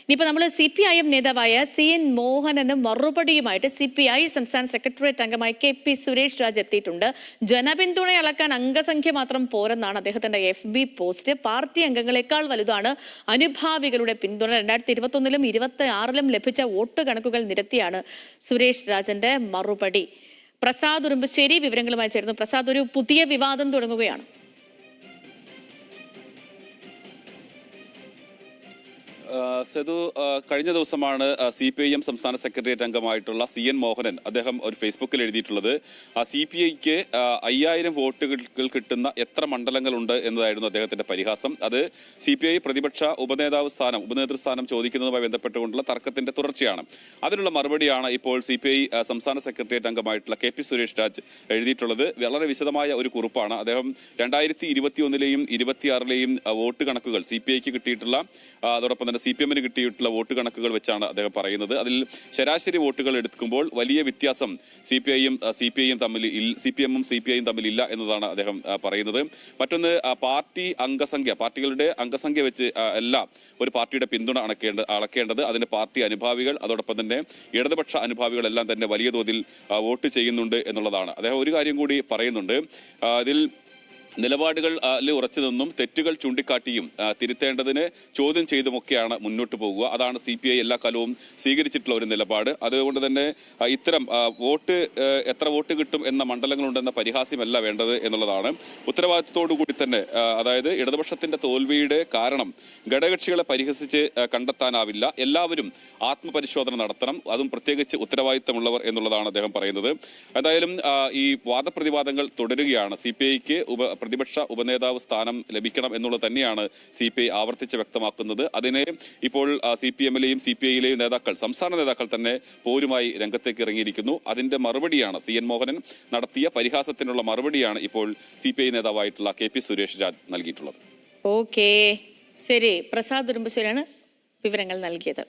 ഇനിയിപ്പോൾ നമ്മൾ CPIM നേതാവായ CN മോഹനന് മറുപടിയുമായിട്ട് CPI സംസ്ഥാന സെക്രട്ടേറിയറ്റ് അംഗമായ KP സുരേഷ് രാജ് എത്തിയിട്ടുണ്ട്. ജനപിന്തുണ അളക്കാൻ അംഗസംഖ്യ മാത്രം പോരെന്നാണ് അദ്ദേഹത്തിന്റെ FB പോസ്റ്റ്. പാർട്ടി അംഗങ്ങളെക്കാൾ വലുതാണ് അനുഭാവികളുടെ പിന്തുണ. 2021-ലും 2026-ലും ലഭിച്ച വോട്ട് കണക്കുകൾ നിരത്തിയാണ് സുരേഷ് രാജന്റെ മറുപടി. പ്രസാദ് ഉറുമ്പശ്ശേരി വിവരങ്ങളുമായി ചേർന്നു. പ്രസാദ്, ഒരു പുതിയ വിവാദം തുടങ്ങുകയാണ്. സെതു, കഴിഞ്ഞ ദിവസമാണ് CPIM സംസ്ഥാന സെക്രട്ടേറിയറ്റ് അംഗമായിട്ടുള്ള CN മോഹനൻ അദ്ദേഹം ഒരു ഫേസ്ബുക്കിൽ എഴുതിയിട്ടുള്ളത് CPIക്ക് 5000 വോട്ടുകൾ കിട്ടുന്ന എത്ര മണ്ഡലങ്ങളുണ്ട് എന്നതായിരുന്നു അദ്ദേഹത്തിന്റെ പരിഹാസം. അത് CPI പ്രതിപക്ഷ ഉപനേതൃസ്ഥാനം ചോദിക്കുന്നതുമായി ബന്ധപ്പെട്ടുകൊണ്ടുള്ള തർക്കത്തിന്റെ തുടർച്ചയാണ്. അതിനുള്ള മറുപടിയാണ് ഇപ്പോൾ CPI സംസ്ഥാന സെക്രട്ടേറിയറ്റ് അംഗമായിട്ടുള്ള KP സുരേഷ് രാജ് എഴുതിയിട്ടുള്ളത്. വളരെ വിശദമായ ഒരു കുറിപ്പാണ്. അദ്ദേഹം 2021-ലെയും 2026-ലെയും വോട്ട് കണക്കുകൾ CPIക്ക് കിട്ടിയിട്ടുള്ള, അതോടൊപ്പം തന്നെ CPM-ന് കിട്ടിയിട്ടുള്ള വോട്ട് കണക്കുകൾ വെച്ചാണ് അദ്ദേഹം പറയുന്നത്. അതിൽ ശരാശരി വോട്ടുകൾ എടുക്കുമ്പോൾ വലിയ വ്യത്യാസം CPIയും CPIയും തമ്മിൽ ഇല്ല എന്നതാണ് അദ്ദേഹം പറയുന്നത്. മറ്റൊന്ന്, പാർട്ടികളുടെ അംഗസംഖ്യ വെച്ച് അല്ല ഒരു പാർട്ടിയുടെ പിന്തുണ അളക്കേണ്ടത്. അതിന് പാർട്ടി അനുഭാവികൾ, അതോടൊപ്പം തന്നെ ഇടതുപക്ഷ അനുഭാവികളെല്ലാം തന്നെ വലിയ തോതിൽ വോട്ട് ചെയ്യുന്നുണ്ട് എന്നുള്ളതാണ്. അദ്ദേഹം ഒരു കാര്യം കൂടി പറയുന്നുണ്ട്. ഇതിൽ നിലപാടുകൾ ഉറച്ചു നിന്നും തെറ്റുകൾ ചൂണ്ടിക്കാട്ടിയും തിരുത്തേണ്ടതിന് ചോദ്യം ചെയ്തുമൊക്കെയാണ് മുന്നോട്ട് പോകുക. അതാണ് CPI എല്ലാ കാലവും സ്വീകരിച്ചിട്ടുള്ള ഒരു നിലപാട്. അതുകൊണ്ട് തന്നെ ഇത്തരം എത്ര വോട്ട് കിട്ടും എന്ന മണ്ഡലങ്ങളുണ്ടെന്ന പരിഹാസ്യമല്ല വേണ്ടത് എന്നുള്ളതാണ്. ഉത്തരവാദിത്വത്തോടു കൂടി തന്നെ, അതായത് ഇടതുപക്ഷത്തിന്റെ തോൽവിയുടെ കാരണം ഘടകകക്ഷികളെ പരിഹസിച്ച് കണ്ടെത്താനാവില്ല. എല്ലാവരും ആത്മപരിശോധന നടത്തണം, അതും പ്രത്യേകിച്ച് ഉത്തരവാദിത്തമുള്ളവർ എന്നുള്ളതാണ് അദ്ദേഹം പറയുന്നത്. എന്തായാലും ഈ വാദപ്രതിവാദങ്ങൾ തുടരുകയാണ്. CPIക്ക് പ്രതിപക്ഷ ഉപനേതാവ് സ്ഥാനം ലഭിക്കണം എന്നുള്ളത് തന്നെയാണ് CPI ആവർത്തിച്ച് വ്യക്തമാക്കുന്നത്. അതിനെ ഇപ്പോൾ CPM-ലെയും CPI-ലെയും സംസ്ഥാന നേതാക്കൾ തന്നെ പോരുമായി രംഗത്തേക്ക് ഇറങ്ങിയിരിക്കുന്നു. അതിന്റെ മറുപടിയാണ് CN മോഹനൻ നടത്തിയ പരിഹാസത്തിനുള്ള മറുപടിയാണ് ഇപ്പോൾ CPI നേതാവായിട്ടുള്ള KP സുരേഷ് രാജ് നൽകിയിട്ടുള്ളത്. ഓക്കേ, ശരി. പ്രസാദ് ഉറുമ്പശ്ശേരിയാണ് വിവരങ്ങൾ നൽകിയത്.